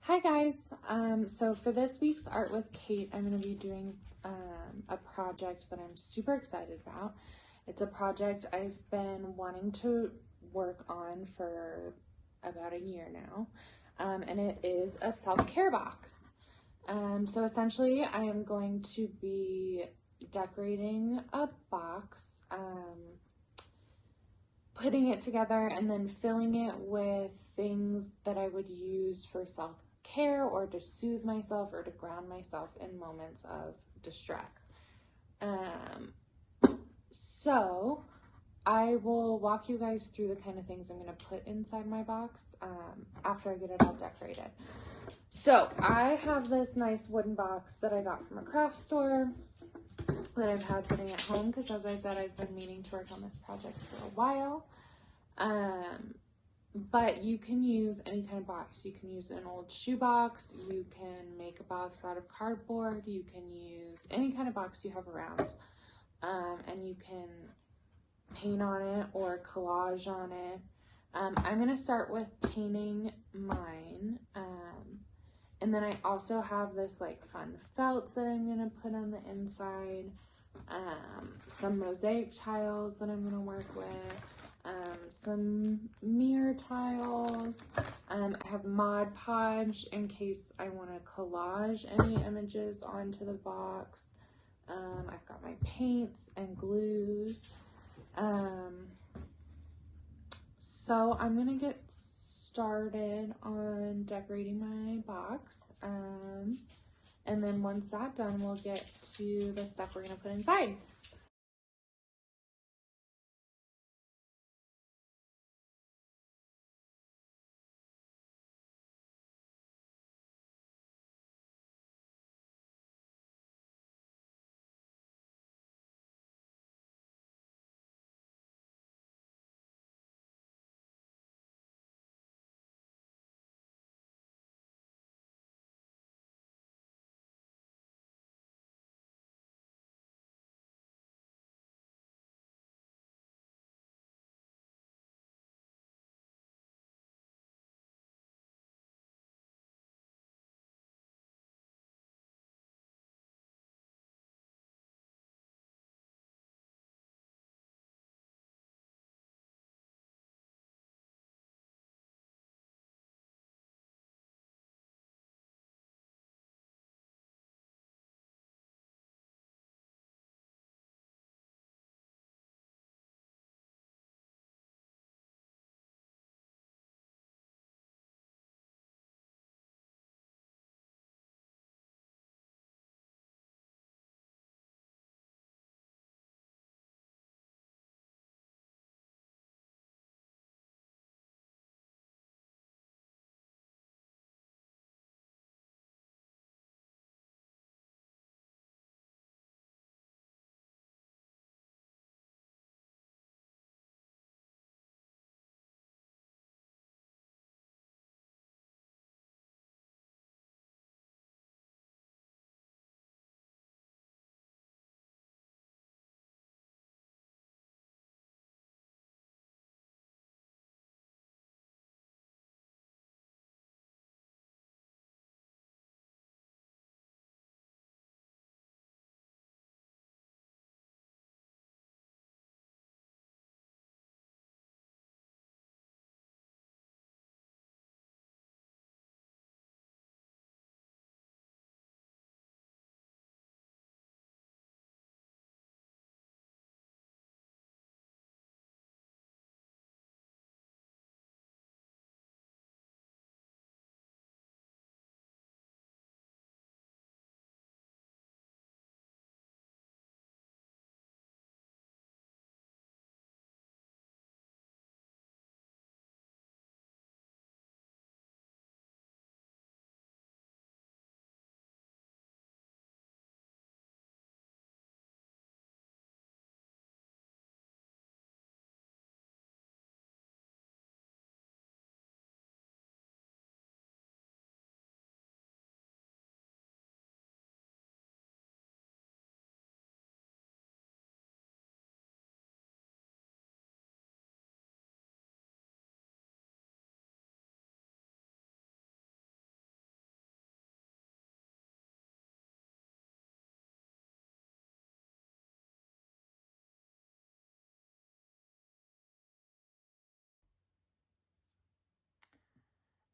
Hi guys, so for this week's Art with Kate, I'm going to be doing a project that I'm super excited about. It's a project I've been wanting to work on for about a year now, and it is a self-care box. So essentially I am going to be decorating a box, putting it together and then filling it with things that I would use for self-care or to soothe myself or to ground myself in moments of distress. So I will walk you guys through the kind of things I'm going to put inside my box after I get it all decorated. So I have this nice wooden box that I got from a craft store that I've had sitting at home because, as I said, I've been meaning to work on this project for a while. But you can use any kind of box. You can use an old shoe box, you can make a box out of cardboard, you can use any kind of box you have around, and you can paint on it or collage on it. I'm going to start with painting mine, and then I also have this like fun felt that I'm going to put on the inside, some mosaic tiles that I'm going to work with, some mirror tiles. I have Mod Podge in case I want to collage any images onto the box. I've got my paints and glues. So I'm gonna get started on decorating my box, and then once that's done, we'll get to the stuff we're gonna put inside.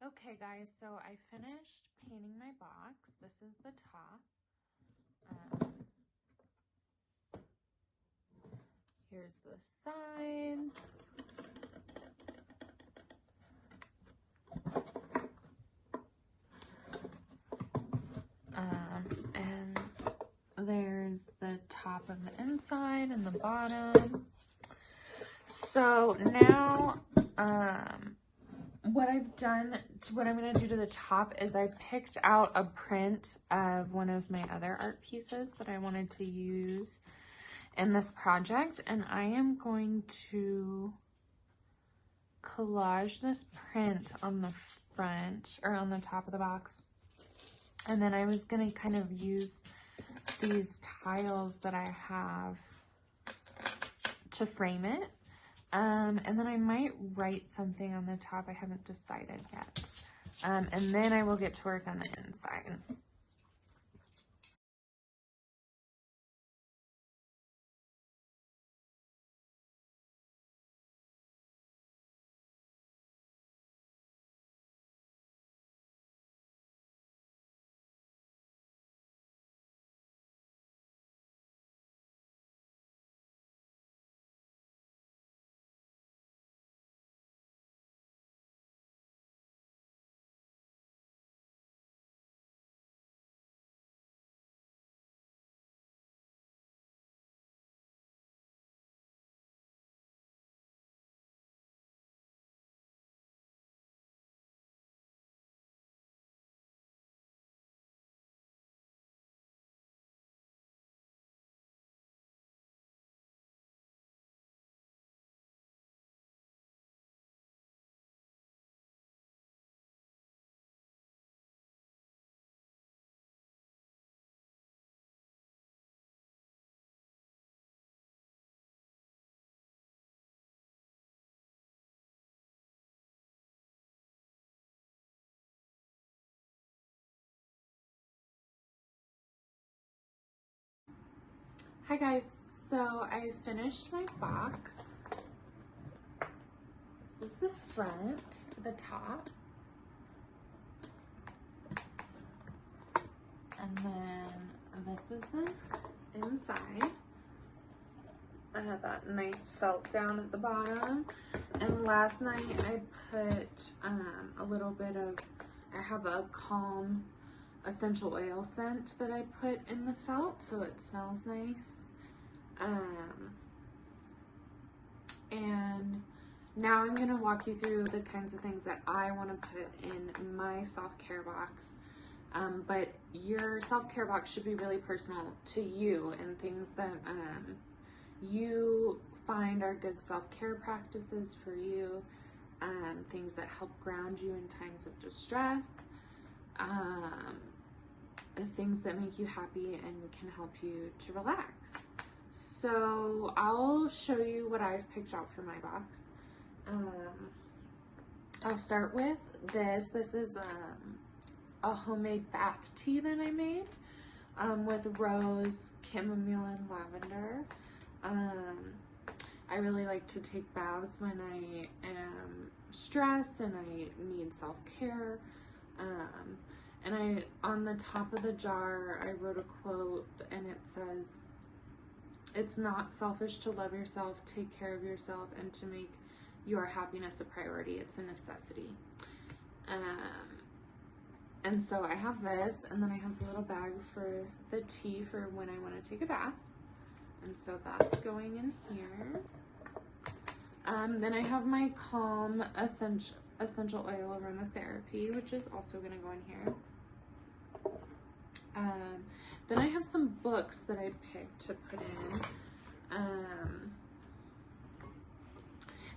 Okay guys, so I finished painting my box. This is the top. Here's the sides. And there's the top of the inside and the bottom. So now, what I've done, what I'm going to do to the top is I picked out a print of one of my other art pieces that I wanted to use in this project, and I am going to collage this print on the front, or on the top of the box. And then I was going to kind of use these tiles that I have to frame it. And then I might write something on the top. I haven't decided yet. And then I will get to work on the inside. Hi guys, so I finished my box. This is the front, the top. And then this is the inside. I have that nice felt down at the bottom. And last night I put a little bit of, I have a Calm essential oil scent that I put in the felt so it smells nice. And now I'm going to walk you through the kinds of things that I want to put in my self-care box. But your self-care box should be really personal to you, and things that you find are good self-care practices for you, things that help ground you in times of distress, things that make you happy and can help you to relax. So I'll show you what I've picked out for my box. I'll start with this. This is a homemade bath tea that I made with rose, chamomile, and lavender. I really like to take baths when I am stressed and I need self-care. And on the top of the jar, I wrote a quote, and it says, "It's not selfish to love yourself, take care of yourself, and to make your happiness a priority. It's a necessity." And so I have this, and then I have the little bag for the tea for when I want to take a bath. And so that's going in here. Then I have my Calm essential oil aromatherapy, which is also going to go in here. Then I have some books that I picked to put in.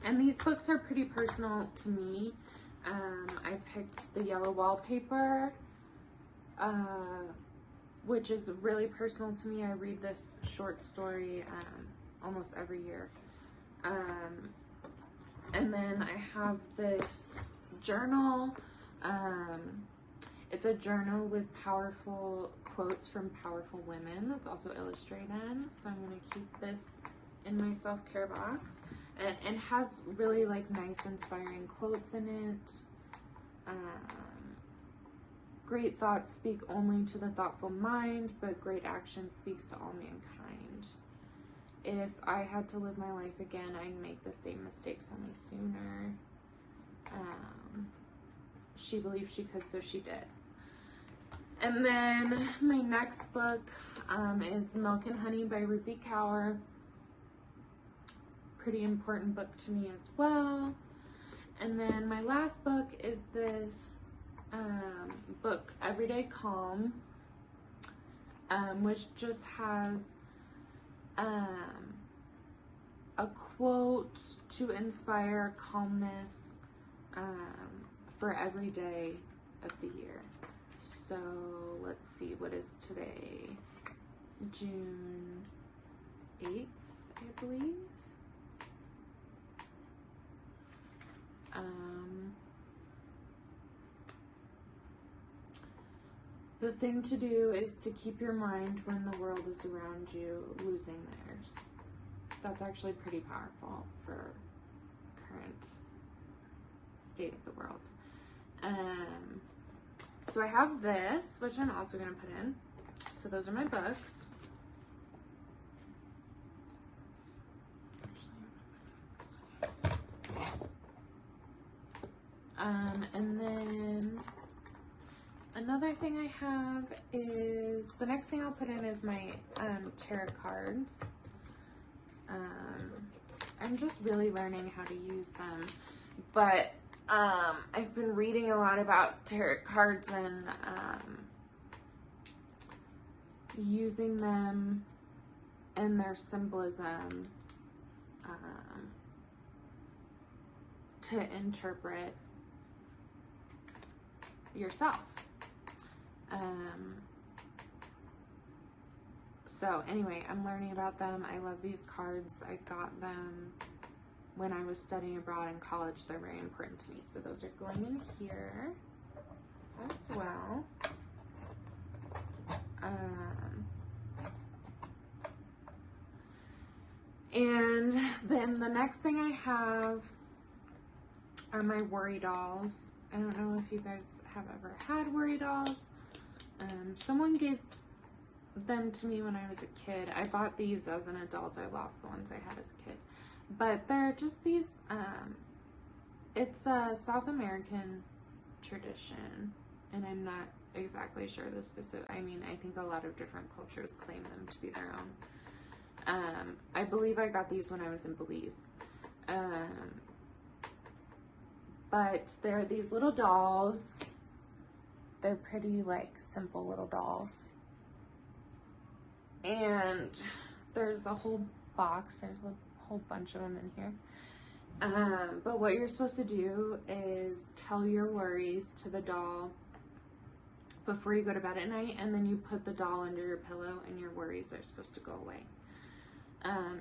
And these books are pretty personal to me. I picked The Yellow Wallpaper, which is really personal to me. I read this short story almost every year. And then I have this journal. It's a journal with powerful quotes from powerful women that's also illustrated. So I'm going to keep this in my self-care box. And has really like nice inspiring quotes in it. Great thoughts speak only to the thoughtful mind, but great action speaks to all mankind. If I had to live my life again, I'd make the same mistakes, only sooner. She believed she could, so she did. And then my next book is Milk and Honey by Rupi Kaur. Pretty important book to me as well. And then my last book is this book, Everyday Calm, which just has a quote to inspire calmness for every day of the year. So let's see, what is today? June 8th, I believe. The thing to do is to keep your mind when the world is around you losing theirs. That's actually pretty powerful for current state of the world. So I have this, which I'm also going to put in. So those are my books. And then another thing I have is, the next thing I'll put in is my tarot cards. I'm just really learning how to use them, but I've been reading a lot about tarot cards and using them and their symbolism to interpret yourself. So anyway, I'm learning about them. I love these cards. I got them when I was studying abroad in college. They're very important to me. So those are going in here as well. And then the next thing I have are my worry dolls. I don't know if you guys have ever had worry dolls. Someone gave them to me when I was a kid. I bought these as an adult. I lost the ones I had as a kid. But they're just these, it's a South American tradition, and I'm not exactly sure the specific, I mean, I think a lot of different cultures claim them to be their own. I believe I got these when I was in Belize. But they're these little dolls. They're pretty, like, simple little dolls. And there's a whole box. There's a whole bunch of them in here. But what you're supposed to do is tell your worries to the doll before you go to bed at night, and then you put the doll under your pillow and your worries are supposed to go away.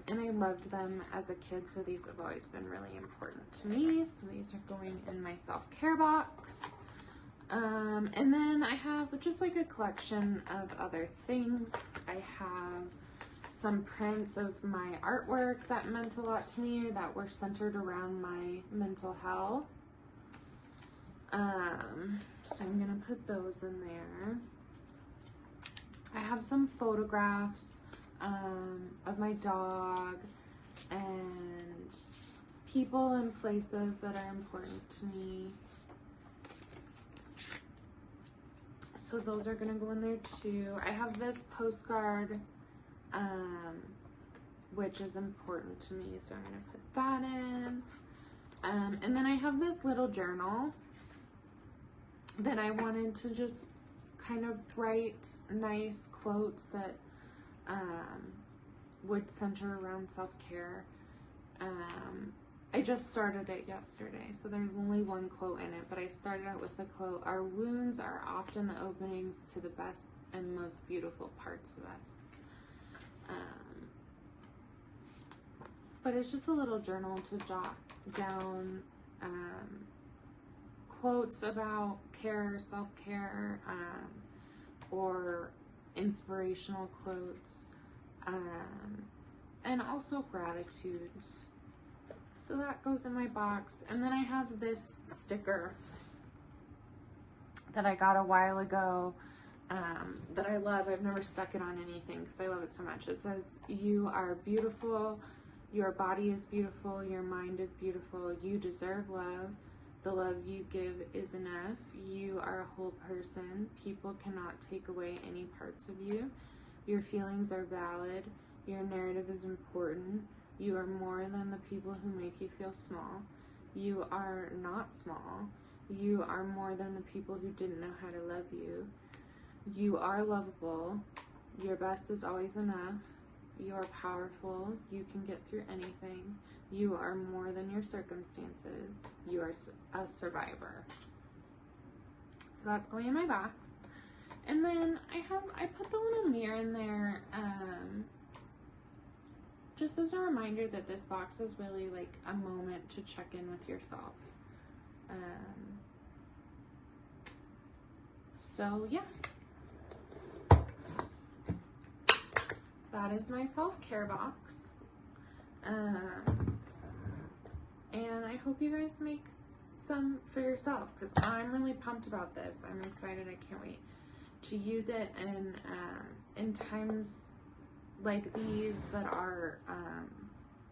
And I loved them as a kid, so these have always been really important to me. So these are going in my self-care box. And then I have just like a collection of other things. I have some prints of my artwork that meant a lot to me, that were centered around my mental health. So I'm gonna put those in there. I have some photographs of my dog and people and places that are important to me. So those are gonna go in there too. I have this postcard, which is important to me, so I'm gonna put that in. And then I have this little journal that I wanted to just kind of write nice quotes that would center around self-care. I just started it yesterday, so there's only one quote in it, but I started out with the quote, "Our wounds are often the openings to the best and most beautiful parts of us." But it's just a little journal to jot down quotes about care, self-care, or inspirational quotes, and also gratitude. So that goes in my box. And then I have this sticker that I got a while ago that I love. I've never stuck it on anything because I love it so much. It says, "You are beautiful. Your body is beautiful. Your mind is beautiful. You deserve love. The love you give is enough. You are a whole person. People cannot take away any parts of you. Your feelings are valid. Your narrative is important. You are more than the people who make you feel small. You are not small. You are more than the people who didn't know how to love you. You are lovable. Your best is always enough. You are powerful. You can get through anything. You are more than your circumstances. You are a survivor." So that's going in my box. And then I put the little mirror in there just as a reminder that this box is really like a moment to check in with yourself. So yeah. That is my self-care box. And I hope you guys make some for yourself because I'm really pumped about this. I'm excited. I can't wait to use it. And in times like these that are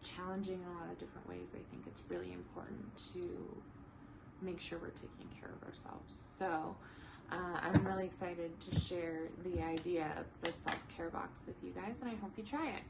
challenging in a lot of different ways, I think it's really important to make sure we're taking care of ourselves. So I'm really excited to share the idea of the self-care box with you guys, and I hope you try it.